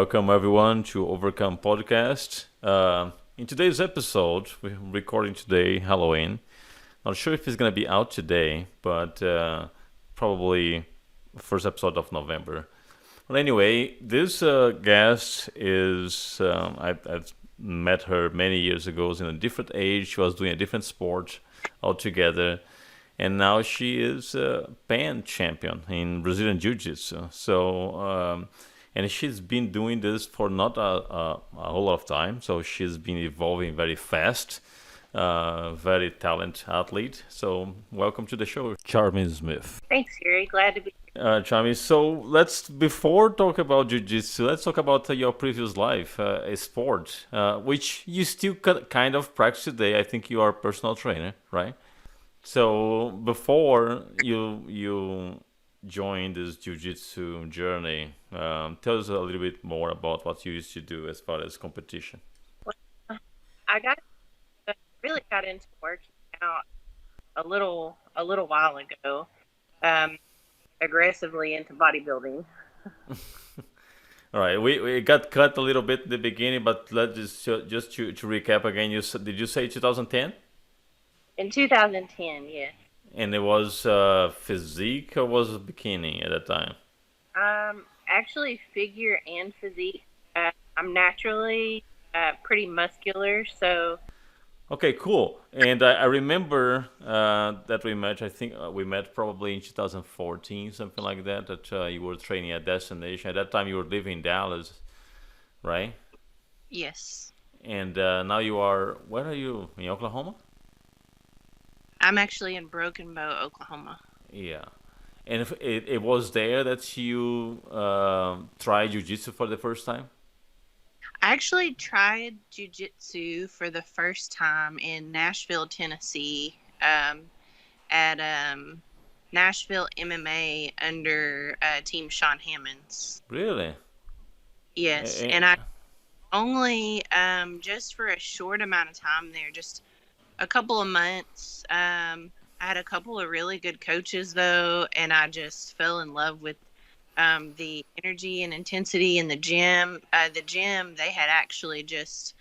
Welcome everyone to Overcome podcast. In today's episode, we're recording today Halloween. Not sure if it's gonna be out today, but probably first episode of November. But anyway, this guest is I've met her many years ago. In a different age, she was doing a different sport altogether, and now she is a pan champion in Brazilian Jiu-Jitsu. And she's been doing this for not a whole lot of time, so she's been evolving very fast. Very talented athlete. So welcome to the show, Charmie Smith. Thanks, Gary. Glad to be Charmie, so let's before talk about jiu-jitsu, let's talk about your previous life, a sport, which you still kind of practice today. I think you are a personal trainer, right? So before you joined this jiu-jitsu journey, tell us a little bit more about what you used to do as far as competition. here. I got really got into working out a little while ago, um, aggressively into bodybuilding. All right, we got cut a little bit in the beginning, but let's just to recap again. Did you say 2010? In 2010, yes. And it was physique or was it bikini at that time? Actually, figure and physique. I'm naturally pretty muscular, so Okay, cool. And I remember that we met. I think we met probably in 2014, something like that. That you were training at Destination. At that time, you were living in Dallas, right? yes. And now you are. Where are you? In Oklahoma? I'm actually in Broken Bow, Oklahoma. Yeah. And if it was there that you tried jujitsu for the first time. I actually tried jujitsu for the first time in Nashville, Tennessee, at Nashville MMA under Team Sean Hammonds. Really? Yes, Eh, and I only just for a short amount of time there, just a couple of months. I had a couple of really good coaches though, and I just fell in love with the energy and intensity in the gym. The gym they had actually just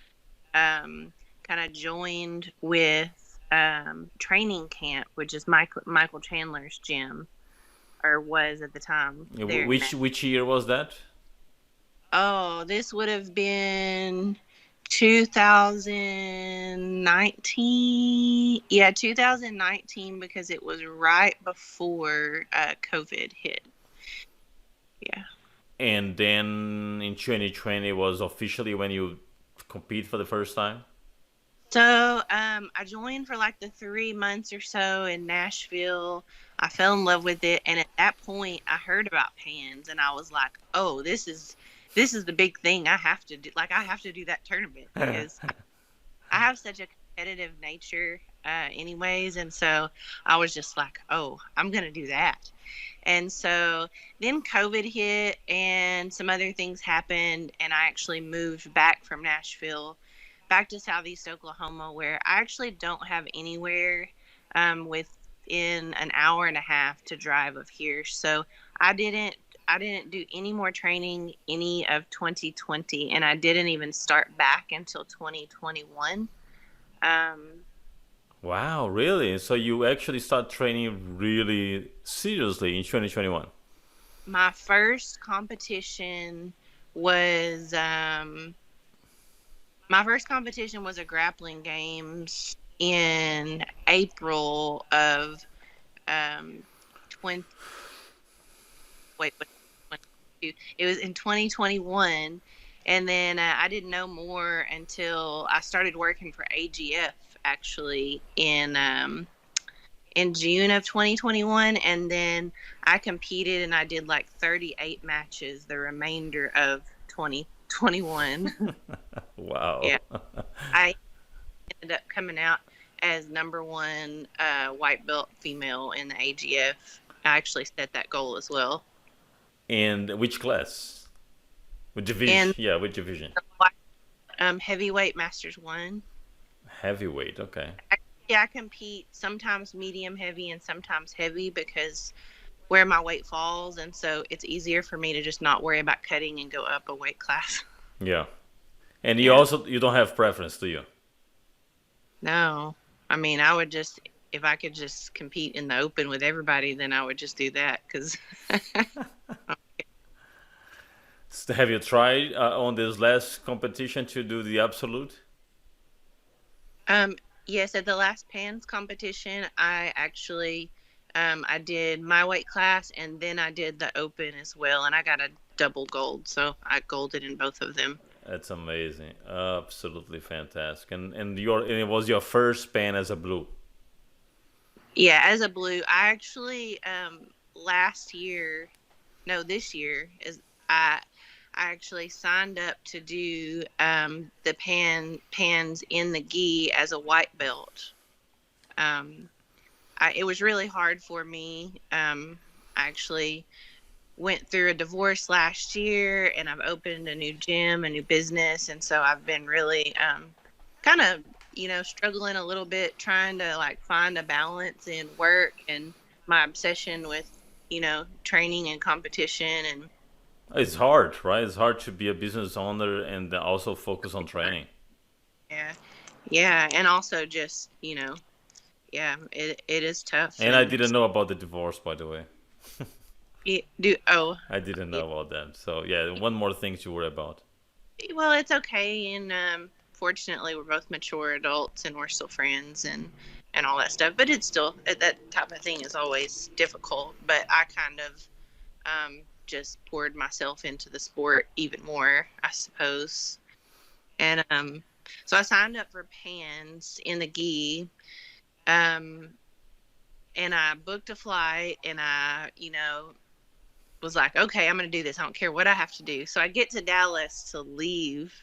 kind of joined with training camp, which is Michael Chandler's gym, or was at the time yeah, there. which year was that? Oh, this would have been 2019. Yeah, 2019 because it was right before COVID hit. Yeah. And then in 2020 was officially when you compete for the first time. So I joined for like the 3 months or so in Nashville. I fell in love with it, and at that point, I heard about Pans, and I was like, "Oh, this is the big thing. I have to do. Like, I have to do that tournament because I have such a competitive nature, anyways." And so I was just like, "Oh, I'm gonna do that." And so then COVID hit, and some other things happened, and I actually moved back from Nashville back to Southeast Oklahoma, where I actually don't have anywhere within an hour and a half to drive of here. So I didn't I didn't do any more training any of 2020, and I didn't even start back until 2021. Um, Wow, really? So you actually start training really seriously in 2021? my first competition was a grappling games in April of um, 20. Wait, it was in 2021, and then I didn't know more until I started working for AGF actually in June of 2021, and then I competed and I did like 38 matches the remainder of 2021. Wow. Yeah, I ended up coming out as number one white belt female in the AGF. I actually set that goal as well. And which class? Which division? And Yeah, which division? heavyweight masters one. Heavyweight. Okay. I, yeah, I compete sometimes medium heavy and sometimes heavy because where my weight falls, and so it's easier for me to just not worry about cutting and go up a weight class. Yeah. And Yeah. you don't have preference, do you? No. I mean, I would just, if I could just compete in the open with everybody, then I would just do that because Have you tried on this last competition to do the absolute? um yes, at the last pans competition, I actually I did my weight class and then I did the open as well, and I got a double gold, so I golded in both of them. That's amazing. Absolutely fantastic. And it was your first pan as a blue. Yeah, as a blue, I actually last year, no, this year is I actually signed up to do the pans in the gi as a white belt. Um, it was really hard for me. I actually went through a divorce last year, and I've opened a new gym, a new business, and so I've been really kind of struggling a little bit trying to like find a balance in work and my obsession with training and competition and It's hard, right? It's hard to be a business owner and also focus on training. yeah, yeah, and also just yeah, it is tough. And I And didn't know about the divorce, by the way. oh I didn't yeah, know about that. So yeah, one more thing to worry about. well, it's okay, and fortunately we're both mature adults and we're still friends and all that stuff, but it's still that type of thing is always difficult, but I kind of just poured myself into the sport even more, I suppose. And so I signed up for pans in the gi, um, and I booked a flight, and I, was like, okay, I'm going to do this. I don't care what I have to do. So I get to Dallas to leave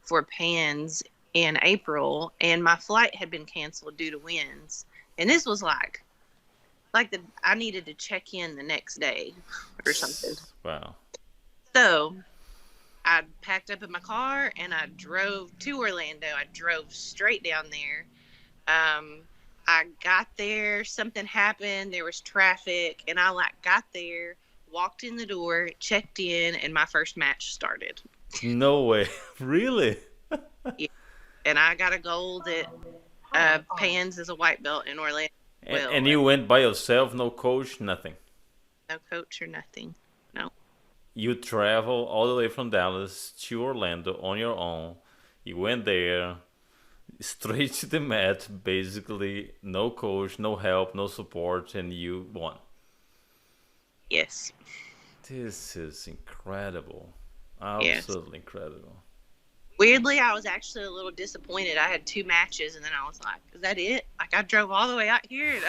for pans in April, and my flight had been canceled due to winds. And this was like the I needed to check in the next day or something. Wow. So I packed up in my car and I drove to Orlando. I drove straight down there. Um, I got there, something happened, there was traffic, and I got there, walked in the door, checked in, and my first match started. No way. Really? Yeah. And I got a gold at Pans as a white belt in Orlando as And well, you and went by yourself, no coach, nothing. no coach or nothing. No. You travel all the way from Dallas to Orlando on your own. You went there, straight to the mat, basically, no coach, no help, no support, and you won. Yes. This is incredible. Yes. Absolutely incredible. Weirdly, I was actually a little disappointed. I had two matches, and then I was like, "Is that it? Like I drove all the way out here."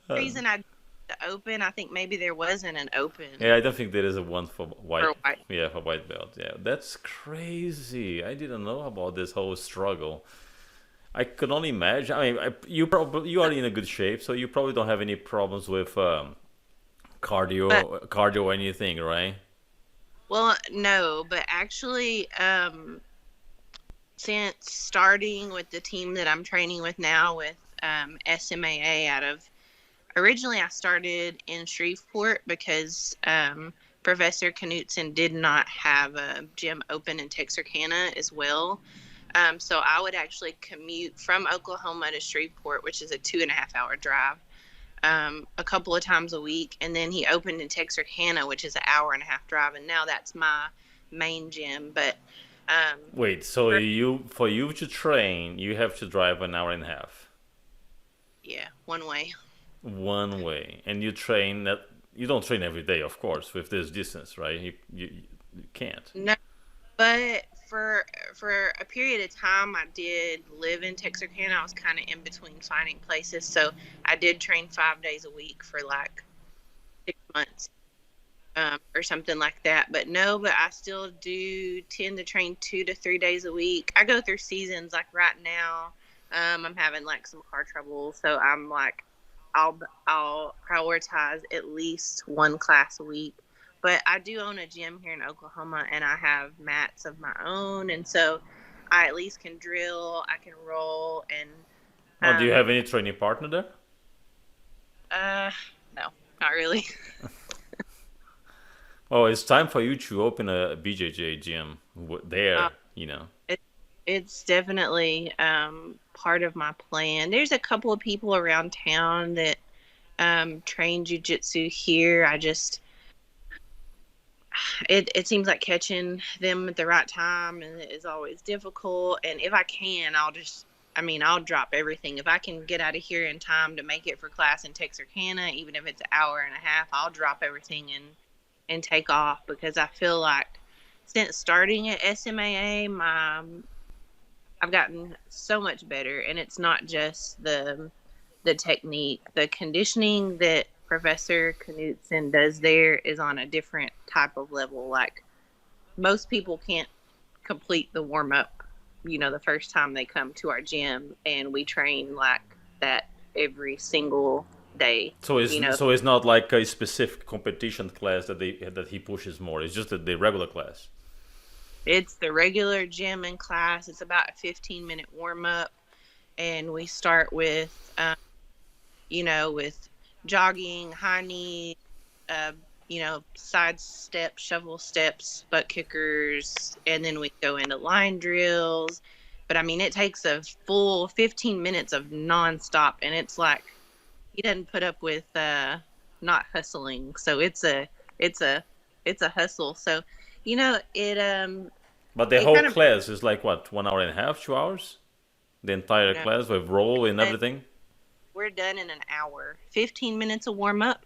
The Uh, reason I did the open, I think maybe there wasn't an open yeah, I don't think there is a one for white. for white. Yeah, for white belt. Yeah, that's crazy. I didn't know about this whole struggle. I could only imagine. I mean, you are in a good shape, so you probably don't have any problems with But cardio or anything, right? well, no, but actually, since starting with the team that I'm training with now with SMAA out of originally I started in Shreveport because Professor Knutson did not have a gym open in Texarkana as well. So I would actually commute from Oklahoma to Shreveport, which is a 2.5 hour drive, a couple of times a week. And then he opened in Texarkana, which is an hour and a half drive. And now that's my main gym. But um, Wait, so for, for you to train, you have to drive an hour and a half yeah, one way. one way, and you train that you don't train every day, of course, with this distance, right? You can't. No, but for a period of time, I did live in Texarkana. I was kind of in between finding places, so I did train 5 days a week for like 6 months, or something like that. But no, but I still do tend to train 2 to 3 days a week. I go through seasons. Like right now, I'm having like some car trouble, so I'm like, I'll prioritize at least one class a week. But I do own a gym here in Oklahoma, and I have mats of my own, and so I at least can drill, I can roll, and Oh, do you um, have any training partner there? Uh, no, not really. Well, it's time for you to open a BJJ gym Uh, there, you know. it, it's definitely part of my plan. There's a couple of people around town that train jujitsu here. It seems like catching them at the right time is always difficult. And if I can, I'll drop everything. If I can get out of here in time to make it for class in Texarkana, even if it's an hour and a half, I'll drop everything and take off, because I feel like since starting at SMAA, I've gotten so much better. And it's not just the technique. The conditioning that Professor Knudsen does there is on a different type of level. Like, most people can't complete the warm up, the first time they come to our gym, and we train like that every single day. So it's You know, so it's not like a specific competition class that he pushes more. It's just the regular class. it's the regular gym and class. It's about a 15-minute warm up, and we start with jogging, high knee, uh, side steps, shovel steps, butt kickers, and then we go into line drills. But I mean, it takes a full 15 minutes of nonstop, and it's like he doesn't put up with not hustling. So it's a it's a hustle. So But the it whole kind of class is like what, 1 hour and a half, 2 hours? The entire no, class with roll and but everything? we're done in an hour. 15 minutes of warm up.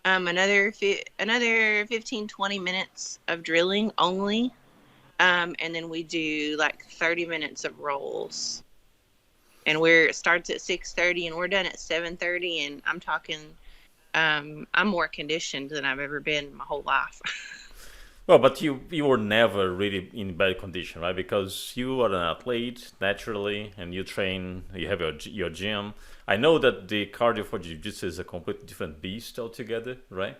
Another 15-20 minutes of drilling only. And then we do like 30 minutes of rolls. And it starts at 6:30 and we're done at 7:30, and I'm talking I'm more conditioned than I've ever been my whole life. Well, but you were never really in bad condition, right? Because you are an athlete naturally, and you train. You have your gym. I know that the cardio for jiu-jitsu is a completely different beast altogether, right?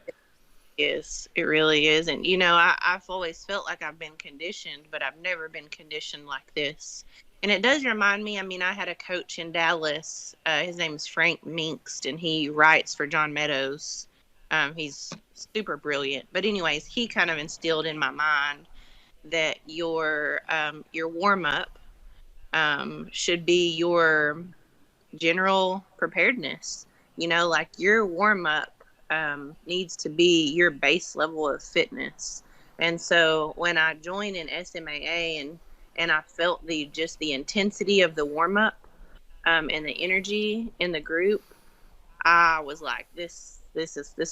Is it really is. And I've always felt like I've been conditioned, but I've never been conditioned like this. And it does remind me, I mean, I had a coach in Dallas. His name is Frank Minkst, and he writes for John Meadows. He's super brilliant. But anyways, he kind of instilled in my mind that your warm up should be your general preparedness. Like, your warm up needs to be your base level of fitness. And so when I joined in SMAA, and I felt the intensity of the warm up and the energy in the group, I was like, this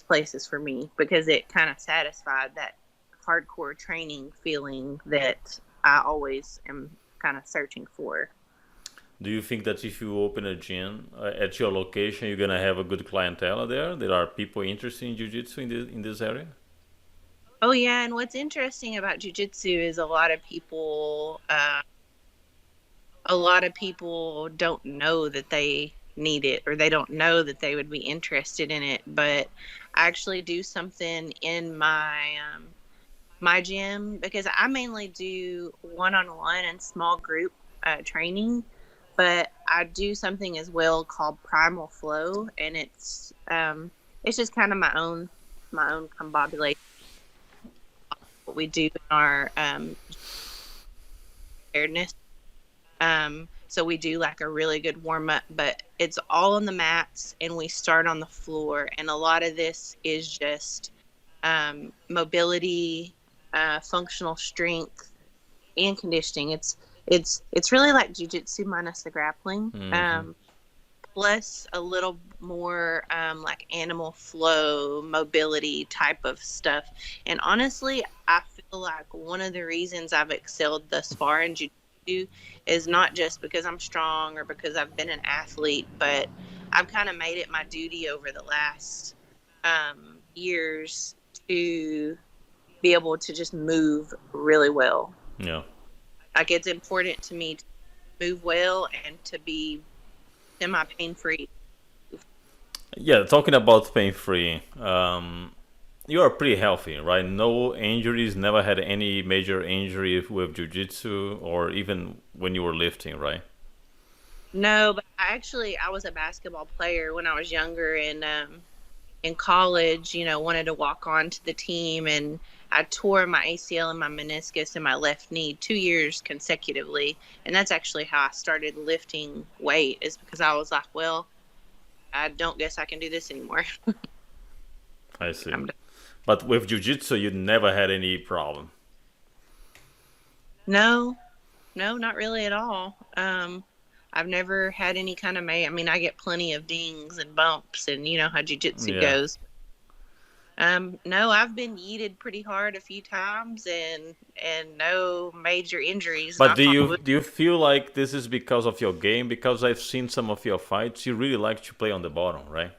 place is for me, because it kind of satisfied that hardcore training feeling that I always am kind of searching for. Do you think that if you open a gym at your location, you're gonna have a good clientele there? There are people interested in jiu-jitsu in this area? Oh yeah, and what's interesting about jujitsu is a lot of people don't know that they need it, or they don't know that they would be interested in it. But I actually do something in my gym, because I mainly do one-on-one and small group training, but I do something as well called Primal Flow, and it's just kind of my own combobulation. What we do in our preparedness. So we do like a really good warm up, but it's all on the mats, and we start on the floor. And a lot of this is just mobility, functional strength, and conditioning. It's really like jujitsu minus the grappling, Hmm. plus a little more like animal flow, mobility type of stuff. And honestly, I feel like one of the reasons I've excelled thus far in jiu-jitsu is not just because I'm strong or because I've been an athlete, but I've kind of made it my duty over the last years to be able to just move really well. Yeah. Like, it's important to me to move well and to be semi pain free. Yeah, talking about pain-free, you are pretty healthy, right? No injuries, never had any major injury with jiu-jitsu or even when you were lifting, right? No, but I was a basketball player when I was younger, and in college, wanted to walk on to the team, and I tore my ACL and my meniscus in my left knee 2 years consecutively, and that's actually how I started lifting weight, is because I was like, well, I don't guess I can do this anymore. I see. I'm done. But with jiu-jitsu, you never had any problem. No, no, not really at all. I've never had any kind of I mean, I get plenty of dings and bumps, and you know how jujitsu Yeah. goes. No, I've been yeeted pretty hard a few times, and no major injuries. But Knock do on you wood. do you feel like this is because of your game? Because I've seen some of your fights, you really like to play on the bottom, right?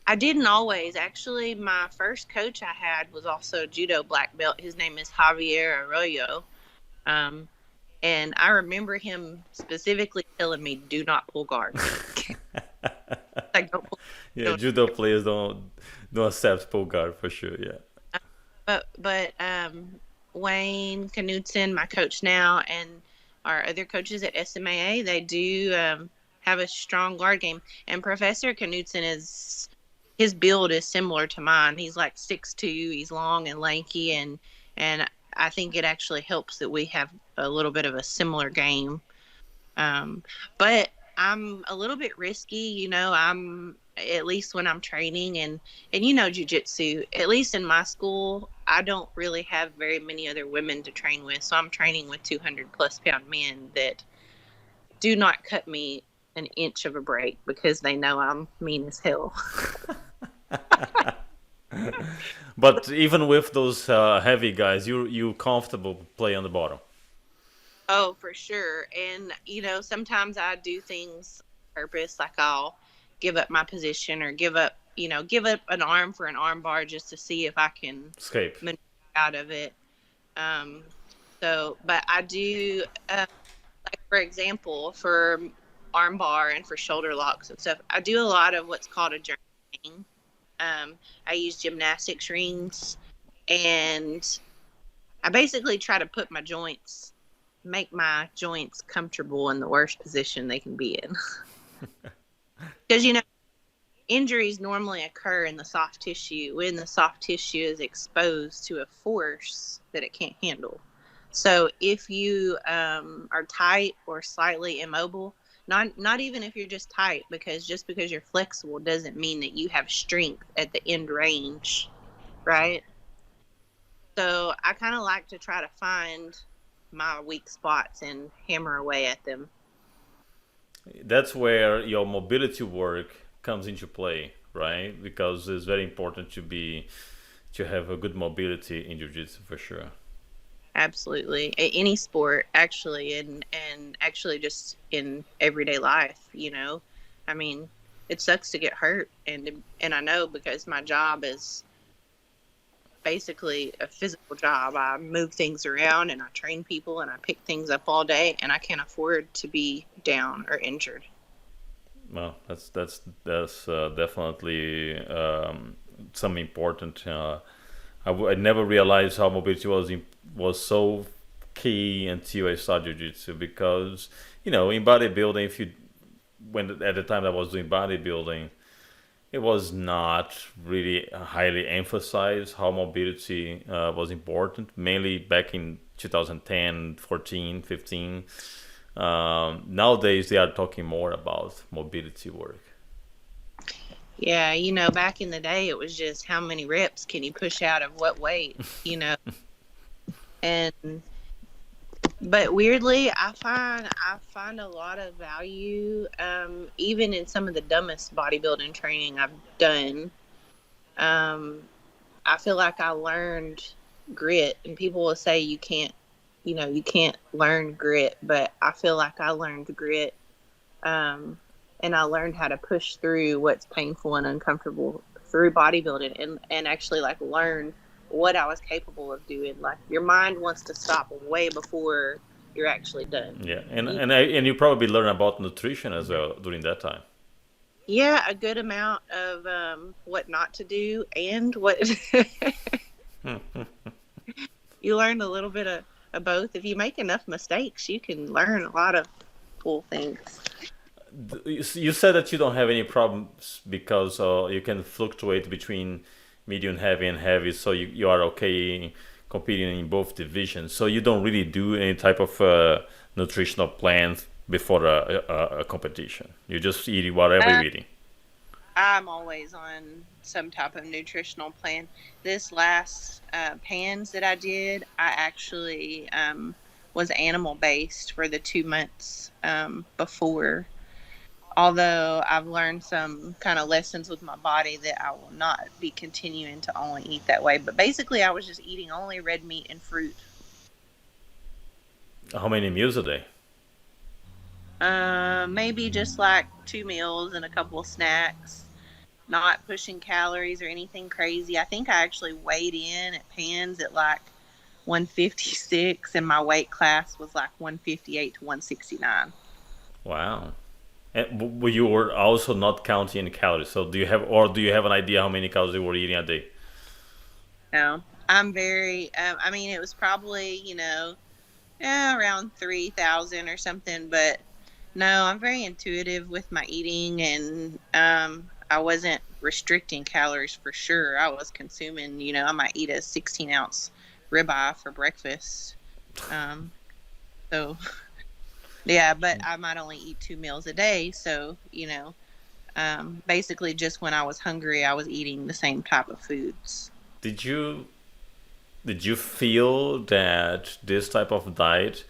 I didn't always. Actually, my first coach I had was also a judo black belt. His name is Javier Arroyo. Um, and I remember him specifically telling me, "Do not pull guard." Like, don't pull. Yeah, Don't. judo players don't accept pull guard for sure. Yeah. But Wayne Knudsen, my coach now, and our other coaches at SMAA, they do have a strong guard game. And Professor Knudsen is his build is similar to mine. He's like 6'2". He's long and lanky, and I think it actually helps that we have a little bit of a similar game. But I'm a little bit risky, I'm at least when I'm training, and jujitsu, at least in my school, I don't really have very many other women to train with. So I'm training with 200 plus pound men that do not cut me an inch of a break because they know I'm mean as hell. But even with those heavy guys, you comfortable play on the bottom. Oh, for sure. And, sometimes I do things on purpose, like I'll give up my position or give up an arm for an arm bar just to see if I can Escape. maneuver out of it. Um, but I do, like, for example, for arm bar and for shoulder locks and stuff, I do a lot of what's called a journeying. I use gymnastics rings, and I basically try to make my joints comfortable in the worst position they can be in. Because, injuries normally occur in the soft tissue when the soft tissue is exposed to a force that it can't handle. So if you are tight or slightly immobile, not even if you're just tight, because just because you're flexible doesn't mean that you have strength at the end range, right? So I kind of like to try to find my weak spots and hammer away at them. That's where your mobility work comes into play, right? Because it's very important to have a good mobility in jiu-jitsu for sure. Absolutely. Any sport, actually, and actually just in everyday life, I mean, it sucks to get hurt, and I know, because my job is basically a physical job. I move things around, and I train people, and I pick things up all day, and I can't afford to be down or injured. Well, that's definitely some important. I never realized how mobility was so key until I started jiu-jitsu, because in bodybuilding, if you when at the time I was doing bodybuilding, it was not really highly emphasized how mobility was important, mainly back in 2010, 14, 15. Nowadays, they are talking more about mobility work. Yeah, back in the day, it was just how many reps can you push out of what weight, and but weirdly, I find a lot of value, even in some of the dumbest bodybuilding training I've done. Um, I feel like I learned grit, and people will say you can't learn grit, but I feel like I learned grit, um, and I learned how to push through what's painful and uncomfortable through bodybuilding, and actually, like, learn what I was capable of doing. Like, your mind wants to stop way before you're actually done. Yeah, and You- and you probably learn about nutrition as well during that time. Yeah, a good amount of what not to do, and what you learn a little bit of both. If you make enough mistakes, you can learn a lot of multiple things. You said that you don't have any problems because you can fluctuate between medium heavy and heavy, so you are okay competing in both divisions. So you don't really do any type of nutritional plan before a competition. You just eat whatever you're Uh, eating. I'm always on some type of nutritional plan. This last pans that I did, I actually was animal based for the 2 months before. Although I've learned some kind of lessons with my body that I will not be continuing to only eat that way. But basically, I was just eating only red meat and fruit. How many meals a day? Maybe just like 2 meals and a couple of snacks. Not pushing calories or anything crazy. I think I actually weighed in at Pans at like 156, and my weight class was like 158 to 169. Wow. And you were also not counting any calories. So do you have an idea how many calories you were eating a day? No, I'm very. I mean, it was probably around 3,000 or something. But no, I'm very intuitive with my eating, and I wasn't restricting calories for sure. I was consuming. I might eat a 16-ounce ribeye for breakfast. Um, so yeah, but I might only eat 2 meals a day. So basically, just when I was hungry, I was eating the same type of foods. Did you did you feel that this type of diet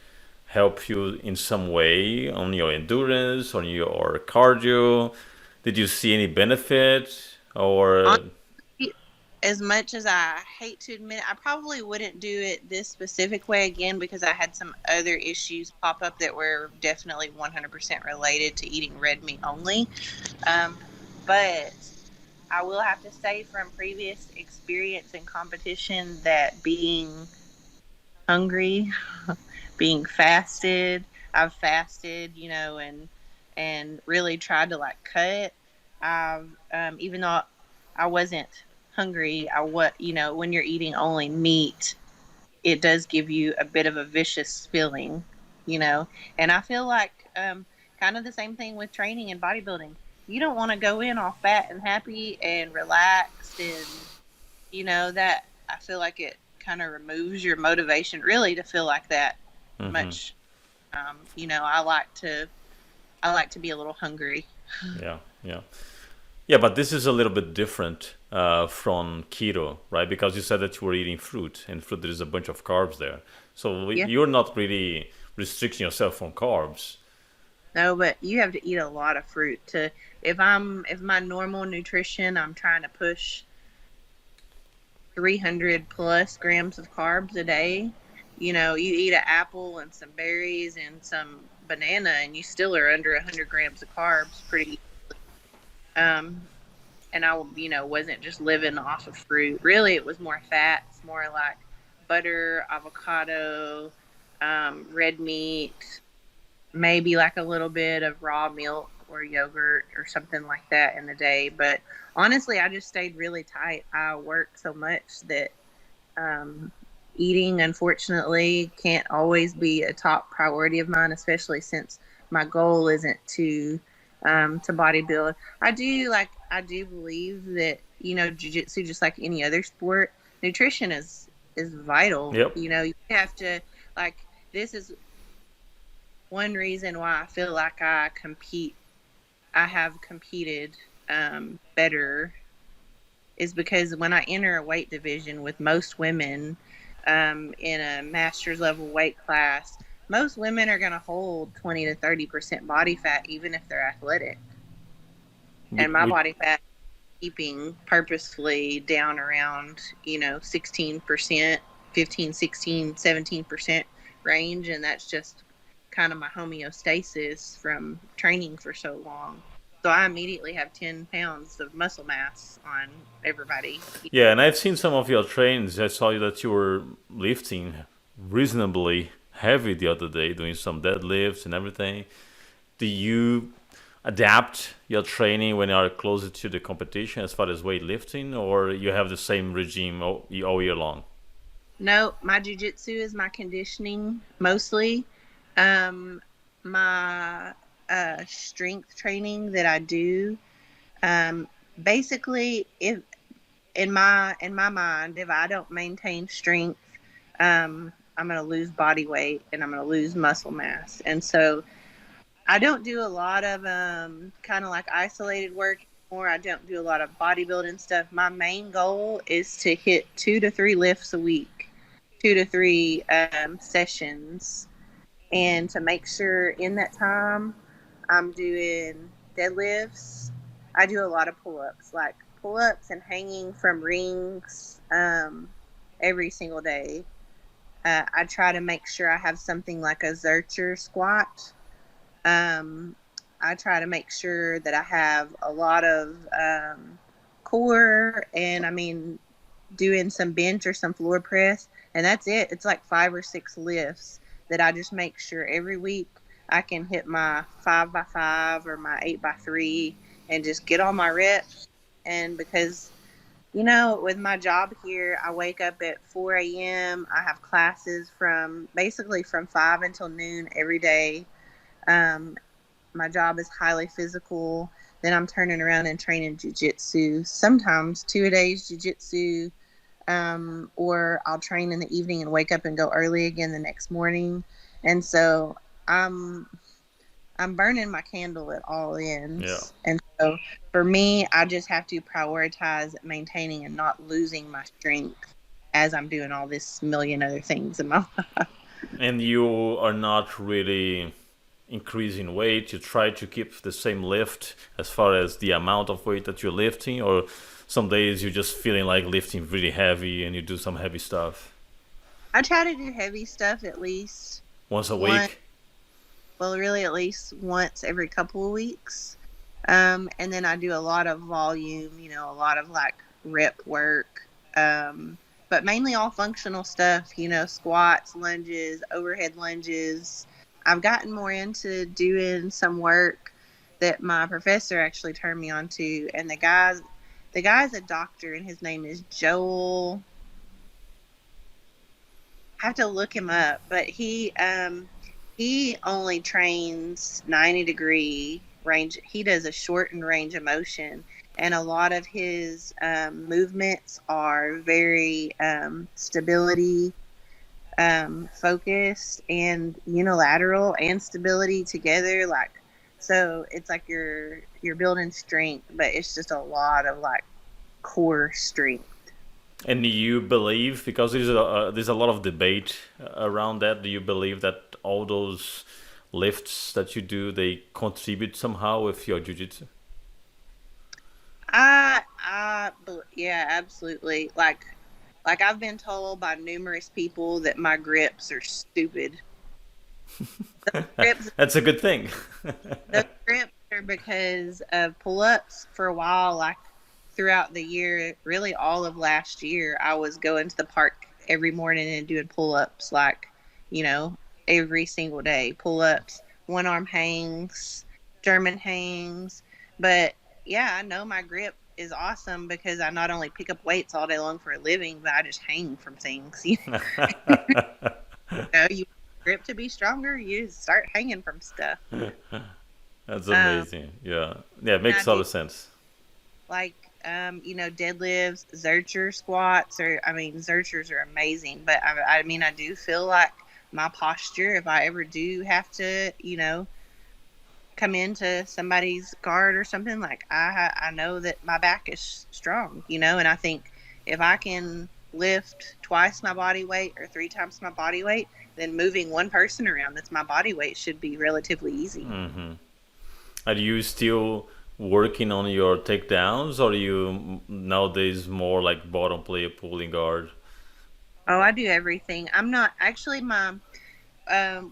help you in some way on your endurance, on your cardio? Did you see any benefit or As much as I hate to admit it, I probably wouldn't do it this specific way again because I had some other issues pop up that were definitely 100% related to eating red meat only. Um, but I will have to say from previous experience and competition that being hungry, being fasted, I've fasted, and really tried to like cut. I've even though I wasn't hungry, when you're eating only meat, it does give you a bit of a vicious feeling, you know. And I feel like kind of the same thing with training and bodybuilding. You don't want to go in all fat and happy and relaxed, and that I feel like it kind of removes your motivation really to feel like that Mhm. much. I like to be a little hungry. Yeah, yeah. Yeah, but this is a little bit different from keto, right? Because you said that you were eating fruit, and fruit there is a bunch of carbs there. So Yeah. you're not really restricting yourself from carbs. No, but you have to eat a lot of fruit to if my normal nutrition, I'm trying to push 300 plus grams of carbs a day. You eat an apple and some berries and some banana, and you still are under 100 grams of carbs pretty. Um, and I, wasn't just living off of fruit. Really, it was more fats, more like butter, avocado, red meat, maybe like a little bit of raw milk or yogurt or something like that in the day. But honestly, I just stayed really tight. I work so much that um, eating, unfortunately, can't always be a top priority of mine, especially since my goal isn't to bodybuild. I do believe that jujitsu, just like any other sport, nutrition is vital. Yep. You have to like this is one reason why I feel like I have competed better is because when I enter a weight division with most women in a master's level weight class, most women are going to hold 20 to 30% body fat, even if they're athletic. We, And my we, body fat keeping purposefully down around, 16%, 15, 16, 17% range. And that's just kind of my homeostasis from training for so long. So I immediately have 10 pounds of muscle mass on everybody. yeah, and I've seen some of your trains. I saw that you were lifting reasonably heavy the other day, doing some deadlifts and everything. Do you adapt your training when you are closer to the competition as far as weightlifting, or you have the same regime all year long? No, my jujitsu is my conditioning mostly. Um, my strength training that I do, um, basically, if in my mind, if I don't maintain strength, I'm going to lose body weight and I'm going to lose muscle mass. And so I don't do a lot of kind of like isolated work anymore. I don't do a lot of bodybuilding stuff. My main goal is to hit 2 to 3 lifts a week, 2 to 3 sessions, and to make sure in that time I'm doing deadlifts. I do a lot of pull-ups, like pull-ups and hanging from rings every single day. I try to make sure I have something like a Zercher squat. um, I try to make sure that I have a lot of core, and I mean, doing some bench or some floor press, and that's it. It's like 5 or 6 lifts that I just make sure every week I can hit my 5x5 or my 8x3 and just get all my reps. And because, with my job here, I wake up at 4 a.m. I have classes from basically from 5 until noon every day. Um, my job is highly physical. Then I'm turning around and training jujitsu, sometimes 2 a days jujitsu, or I'll train in the evening and wake up and go early again the next morning. And so I'm I'm burning my candle at all Yeah. ends. And so for me, I just have to prioritize maintaining and not losing my strength as I'm doing all this million other things in my life. And you are not really increasing weight. You try to keep the same lift as far as the amount of weight that you're lifting, or some days you're just feeling like lifting really heavy and you do some heavy stuff I try to do heavy stuff at least once a one, week. well, really at least once every couple of weeks. And then I do a lot of volume, a lot of like rep work, but mainly all functional stuff, squats, lunges, overhead lunges. I've gotten more into doing some work that my professor actually turned me on to, and the guy's a doctor, and his name is Joel. I have to look him up, but he only trains 90-degree range. He does a shortened range of motion, and a lot of his movements are very stability focused and unilateral and stability together. Like, so it's like you're building strength, but it's just a lot of like core strength. And do you believe, because there's a lot of debate around that, do you believe that all those lifts that you do, they contribute somehow with your jiu-jitsu? Yeah, absolutely. Like I've been told by numerous people that my grips are stupid. Grips, That's a good thing. the grips are because of pull-ups. For a while, like throughout the year, really all of last year, I was going to the park every morning and doing pull-ups, like, you know, every single day. Pull-ups, one arm hangs, German hangs. But yeah, I know my grip is awesome because I not only pick up weights all day long for a living, but I just hang from things. You grip to be stronger, you start hanging from stuff. That's Um, amazing. Yeah. Yeah, it and I makes a lot do of sense. like deadlifts, Zercher squats, or I mean Zerchers are amazing, but I mean I do feel like my posture, if I ever do have to, come into somebody's guard or something, like I know that my back is strong, and I think if I can lift twice my body weight or 3 times my body weight, then moving one person around that's my body weight should be relatively easy. Are you still working on your takedowns, or are you nowadays more like bottom player pulling guard? Oh, I do everything. I'm not actually my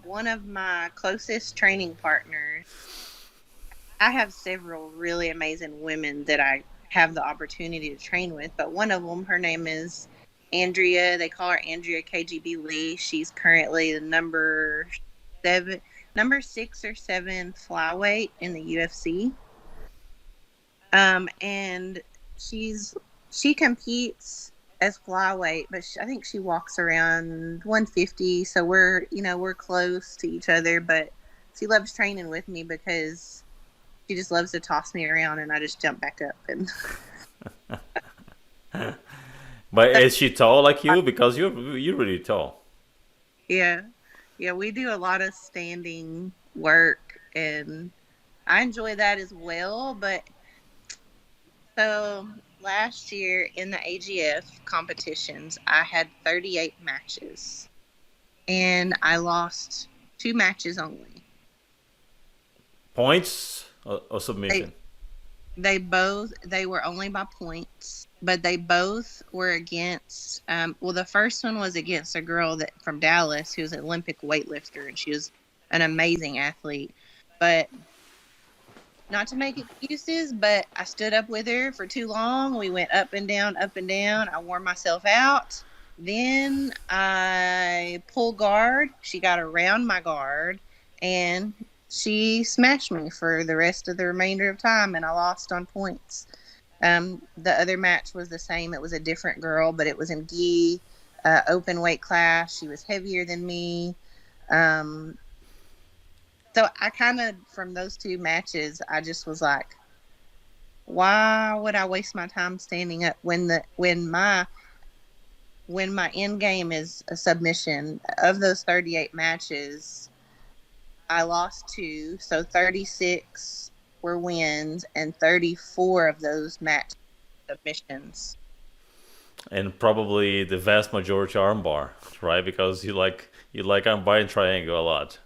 one of my closest training partners. I have several really amazing women that I have the opportunity to train with, but one of them, her name is Andrea. They call her Andrea KGB Lee. She's currently the seven, number 6 or 7 flyweight in the UFC. And she competes as flyweight, but I think she walks around 150. So we're close to each other, but she loves training with me because she just loves to toss me around and I just jump back up and But is she tall like you? Because you're really tall. yeah. Yeah, we do a lot of standing work and I enjoy that as well, but so last year in the AGF competitions, I had 38 matches and I lost 2 matches only. Points or They submission? they were only by points, but they both were against well the first one was against a girl that from Dallas who was an Olympic weightlifter and she was an amazing athlete. But not to make excuses, but I stood up with her for too long. We went up and down, up and down. I wore myself out. Then I pulled guard. She got around my guard and she smashed me for the rest of the remainder of time, and I lost on points. The other match was the same. It was a different girl, but it was in gi, open weight class. She was heavier than me. Um, so I kind of, from those 2 matches, I just was like, why would I waste my time standing up when my end game is a submission? Of those 38 matches, I lost 2, so 36 were wins and 34 of those match submissions. And probably the vast majority armbar, right? Because you like armbar and triangle a lot.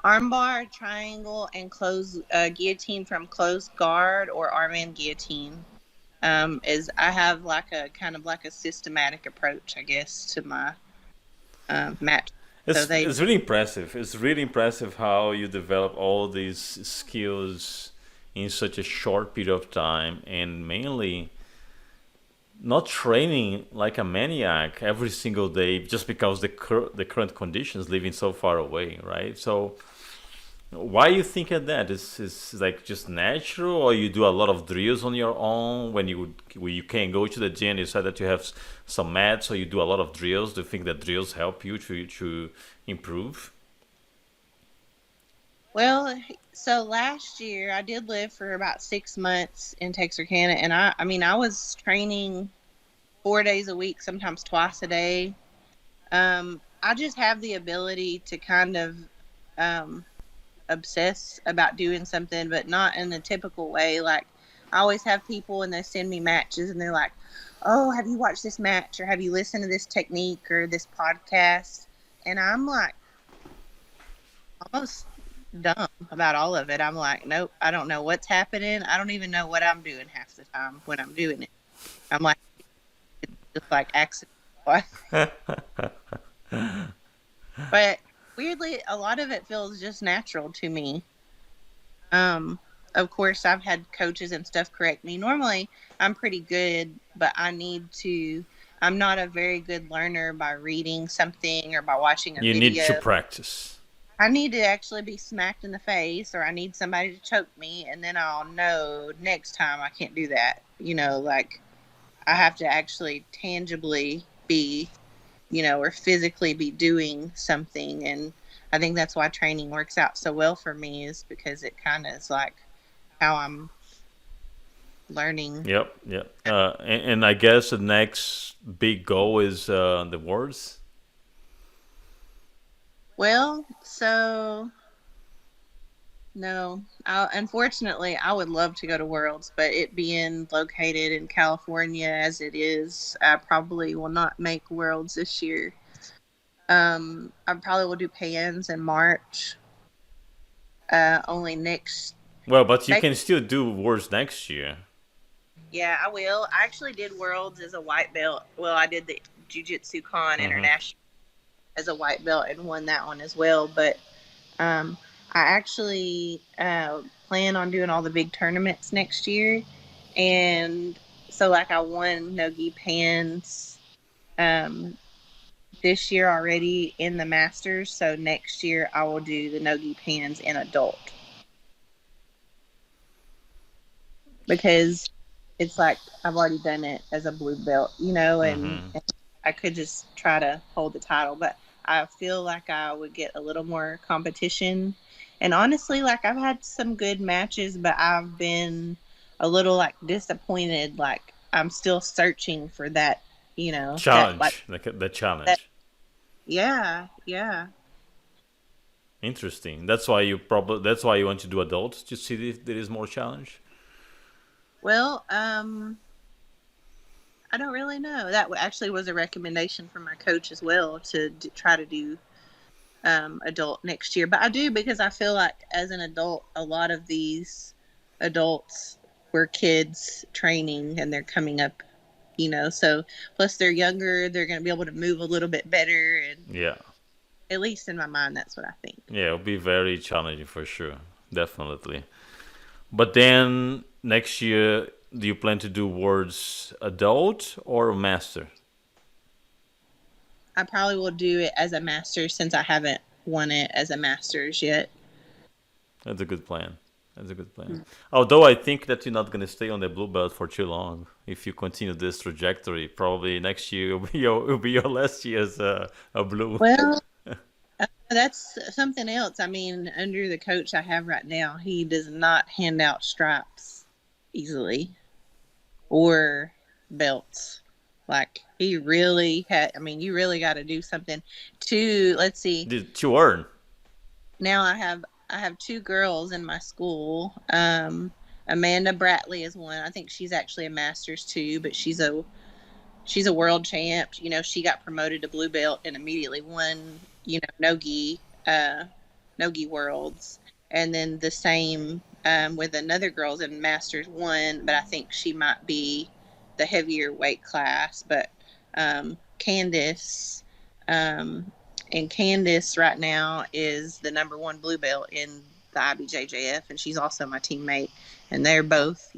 Armbar, triangle, and close guillotine from close guard or arm-in guillotine. Is I have like a kind of like a systematic approach, I guess, to my match. So they It's really impressive. It's really impressive how you develop all these skills in such a short period of time, and mainly not training like a maniac every single day just because the current conditions living so far away, right? So why you think of that? Is like just natural, or you do a lot of drills on your own when you can't go to the gym? You said that you have some mats, so you do a lot of drills. Do you think that drills help you to improve? well, so last year I did live for about 6 months in Texarkana, and I mean I was training 4 days a week, sometimes twice a day. I just have the ability to kind of um, obsess about doing something, but not in a typical way. Like I always have people and they send me matches and they're like, "Oh, have you watched this match or have you listened to this technique or this podcast?" And I'm like almost dumb about all of it. I'm like, "Nope, I don't know what's happening. I don't even know what I'm doing half the time when I'm doing it." I'm like it's just like accident. But weirdly, a lot of it feels just natural to me. Um, of course, I've had coaches and stuff correct me. Normally, I'm pretty good, but I need to. I'm not a very good learner by reading something or by watching a You need to video. practice. I need to actually be smacked in the face, or I need somebody to choke me, and then I'll know next time I can't do that. Like I have to actually tangibly be, or physically be doing something. And I think that's why training works out so well for me, is because it kind of is like how I'm learning. Yep, yep. And I guess the next big goal is the words. Well, so no, unfortunately, I would love to go to Worlds, but it being located in California as it is, I probably will not make Worlds this year. I probably will do Pans in March. Only next. Well, but you Next, can still do words next year. yeah, I will. I actually did Worlds as a white belt. Well, I did the Jiu Jitsu Con Hmm. International as a white belt and won that one as well. But I actually plan on doing all the big tournaments next year, and so like I won Nogi Pans um, this year already in the Masters. So next year I will do the Nogi Pans in adult, because it's like I've already done it as a blue belt, Hmm. and I could just try to hold the title, but I feel like I would get a little more competition And honestly, like I've had some good matches, but I've been a little like disappointed. Like I'm still searching for that, that like Challenge, like the that. challenge. Yeah, yeah. Interesting. That's why you want to do adults to see if there is more challenge. Well, I don't really know. That actually was a recommendation from my coach as well to try to do adult next year. But I do because I feel like as an adult, a lot of these adults were kids training and they're coming up, so plus they're younger, they're going to be able to move a little bit better. And Yeah. at least in my mind, that's what I think. Yeah, it'll be very challenging for sure. Definitely. But then next year, do you plan to do words adult or master? I probably will do it as a master's since I haven't won it as a master's yet. That's a good plan. That's a good plan. Although I think that you're not going to stay on the blue belt for too long. If you continue this trajectory, probably next year will be your last year as a blue. Well, that's something else. I mean, under the coach I have right now, he does not hand out stripes easily or belts. Like he really had. I mean, you really got to do something to. Let's see. To earn. Now I have two girls in my school. Amanda Bratley is one. I think she's actually a master's too, but she's a world champ. She got promoted to blue belt and immediately won, nogi, nogi worlds. And then the same with another girl's in masters one, but I think she might be the heavier weight class. But Candace, and Candace right now is the number one blue belt in the IBJJF, and she's also my teammate. And they're both,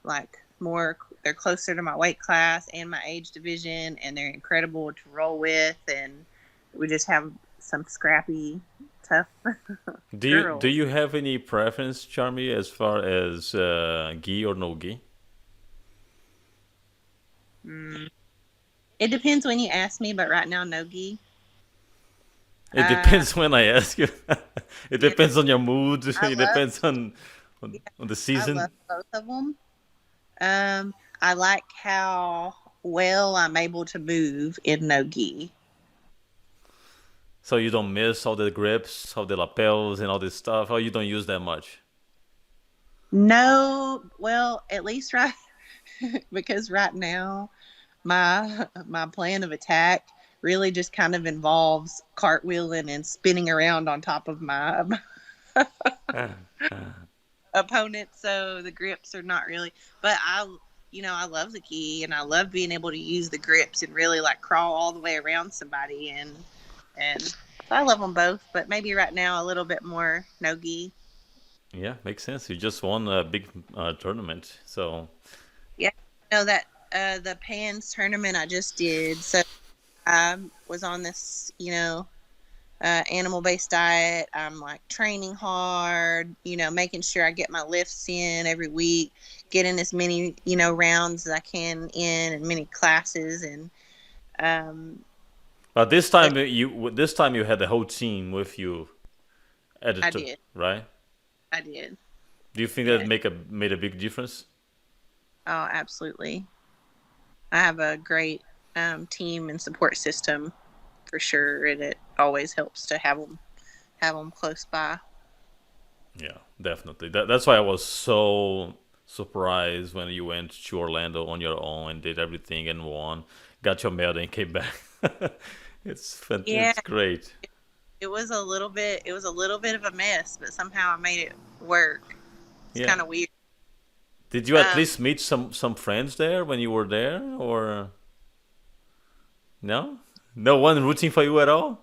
like more, they're closer to my weight class and my age division, and they're incredible to roll with. And we just have some scrappy, tough Do girls. you have any preference, Charmy, as far as gi or no gi? Mm. It depends when you ask me, but right now, no gi. It Uh, depends when I ask you. It it, depends on your mood. I It love, depends on the I love season. both of them. I like how well I'm able to move in no gi. So you don't miss all the grips, all the lapels, and all this stuff. Or you don't use that much. No, well, at least right because right now my plan of attack really just kind of involves cartwheeling and spinning around on top of my opponent, so the grips are not really. But I love the gi, and I love being able to use the grips and really like crawl all the way around somebody, and so I love them both. But maybe right now a little bit more no gi. Yeah, makes sense. You just won a big tournament, so Yeah, that the Pans tournament I just did. So I was on this, animal based diet. I'm like training hard, making sure I get my lifts in every week, getting as many, rounds as I can in and many classes. And um, but this but time you had the whole team with you at the I did. right? I did. Do you think that Yeah. made a big difference? Oh, absolutely. I have a great team and support system for sure. And it always helps to have them close by. Yeah, definitely. That's why I was so surprised when you went to Orlando on your own and did everything and won, got your medal and came back. Yeah, It's great. it was a little bit of a mess, but somehow I made it work. It's Yeah. kind of weird. Did you at Um, least meet some friends there when you were there, or no? No one rooting for you at all?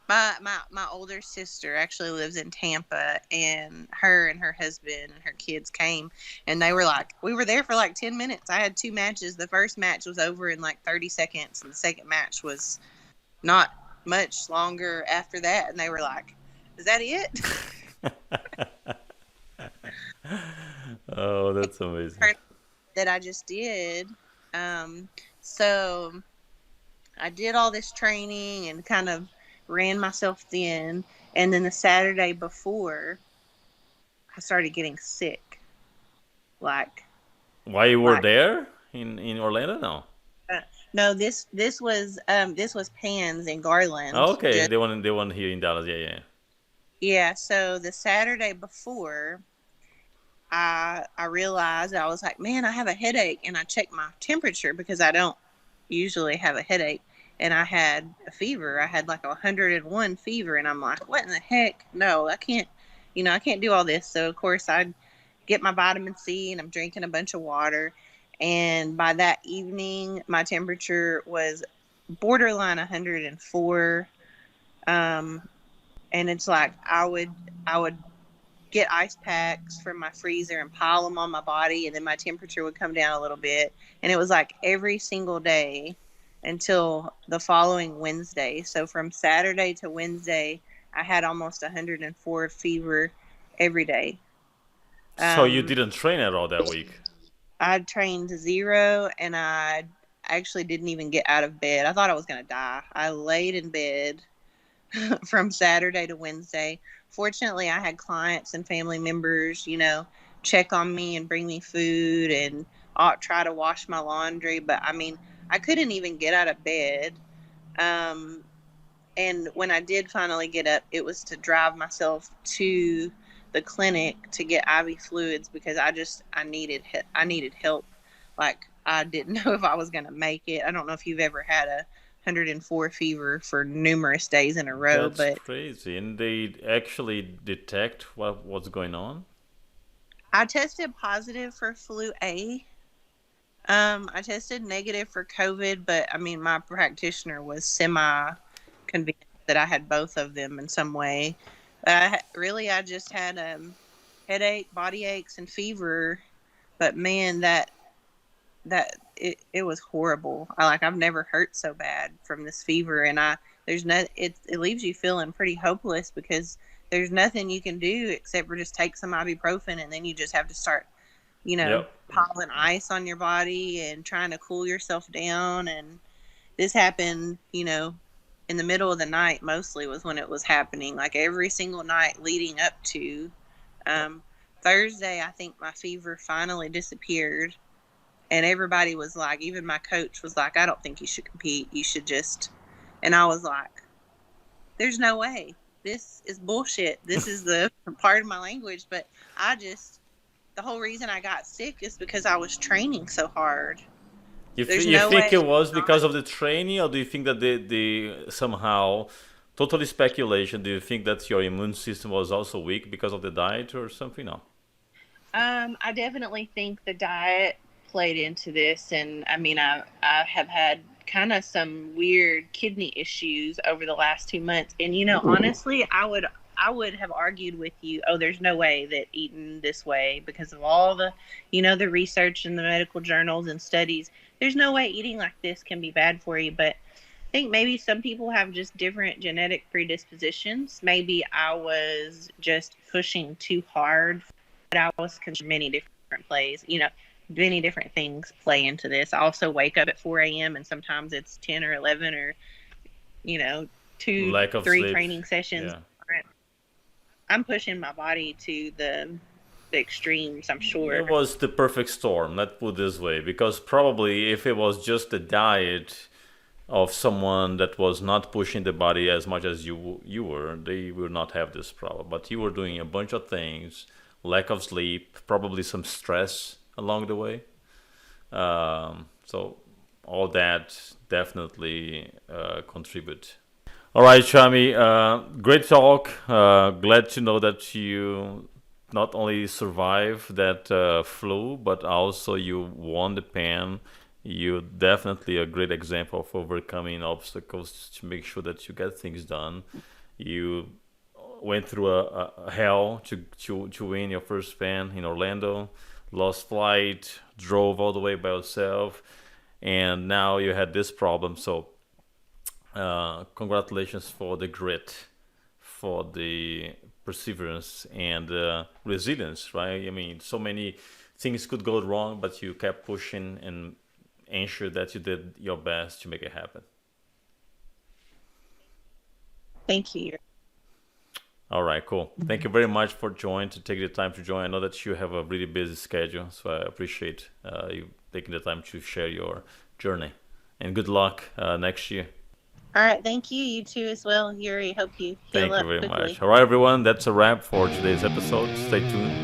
my older sister actually lives in Tampa, and her husband and her kids came, and they were like, we were there for like 10 minutes. I had two matches. The first match was over in like 30 seconds, and the second match was not much longer after that. And they were like, "Is that it?" Oh, that's amazing. That I just did. So I did all this training and kind of ran myself thin, and then the Saturday before, I started getting sick. Like, Why you were like there in Orlando? No. uh, no, this was Pans in Oh, Garland. okay, Just they want here in Dallas. Yeah, yeah. yeah. So the Saturday before, I realized I was like, man, I have a headache, and I checked my temperature because I don't usually have a headache, and I had a fever. I had like 101 fever, and I'm like, what in the heck? No, I can't. I can't do all this. So of course I get my vitamin C, and I'm drinking a bunch of water. And by that evening, my temperature was borderline 104. Um, and it's like I would get ice packs from my freezer and pile them on my body, and then my temperature would come down a little bit. And it was like every single day until the following Wednesday. So from Saturday to Wednesday, I had almost 104 fever every day. So you Um, didn't train at all that week? I trained zero, and I actually didn't even get out of bed. I thought I was going to die. I laid in bed from Saturday to Wednesday. Fortunately, I had clients and family members, check on me and bring me food and try to wash my laundry. But I mean, I couldn't even get out of bed. Um, and when I did finally get up, it was to drive myself to the clinic to get IV fluids because I needed help. Like, I didn't know if I was going to make it. I don't know if you've ever had a 104 fever for numerous days in a row, That's but crazy. And they actually detect what's going on? I tested positive for flu A. I tested negative for COVID, but I mean, my practitioner was semi convinced that I had both of them in some way. Really, I just had headache, body aches, and fever. But man, it was horrible. I've never hurt so bad from this fever, and there's no it leaves you feeling pretty hopeless because there's nothing you can do except for just take some ibuprofen, and then you just have to start Yep. piling ice on your body and trying to cool yourself down. And this happened, in the middle of the night mostly was when it was happening, like every single night leading up to um, Thursday. I think my fever finally disappeared, and everybody was like, even my coach was like, I don't think you should compete. You should just, and I was like, there's no way. This is bullshit. This is the part of my language. But the whole reason I got sick is because I was training so hard. There's You no think way it was not. because of the training, or do you think that the somehow, totally speculation, do you think that your immune system was also weak because of the diet or something? No. I definitely think the diet played into this, and I mean, I have had kind of some weird kidney issues over the last 2 months, and honestly, I would have argued with you, oh, there's no way that eating this way because of all the, the research in the medical journals and studies. There's no way eating like this can be bad for you, but I think maybe some people have just different genetic predispositions. Maybe I was just pushing too hard. I was many different plays. Many different things play into this. I also wake up at 4 a.m. and sometimes it's 10 or 11 or you know two, Lack of three sleep. training sessions. Yeah. I'm pushing my body to the extremes, I'm sure. It was the perfect storm, let's put it this way, because probably if it was just the diet of someone that was not pushing the body as much as you were, they would not have this problem. But you were doing a bunch of things, lack of sleep, probably some stress along the way. So all that definitely contribute. All right, Shami, great talk. Glad to know that you not only survived that flu, but also you won the pen. You definitely a great example of overcoming obstacles to make sure that you get things done. You went through a hell to win your first pen in Orlando, lost flight, drove all the way by yourself, and now you had this problem. So congratulations for the grit, for the perseverance and resilience, right? I mean, so many things could go wrong, but you kept pushing and ensure that you did your best to make it happen. Thank you. All right, cool. Thank you very much for taking the time to join. I know that you have a really busy schedule, so I appreciate you taking the time to share your journey. And good luck next year. All right, thank you. You too as well, Yuri. Hope you heal Thank you up very quickly. much. All right, everyone, that's a wrap for today's episode. Stay tuned.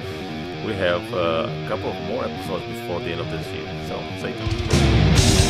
We have a couple of more episodes before the end of this year, so stay tuned.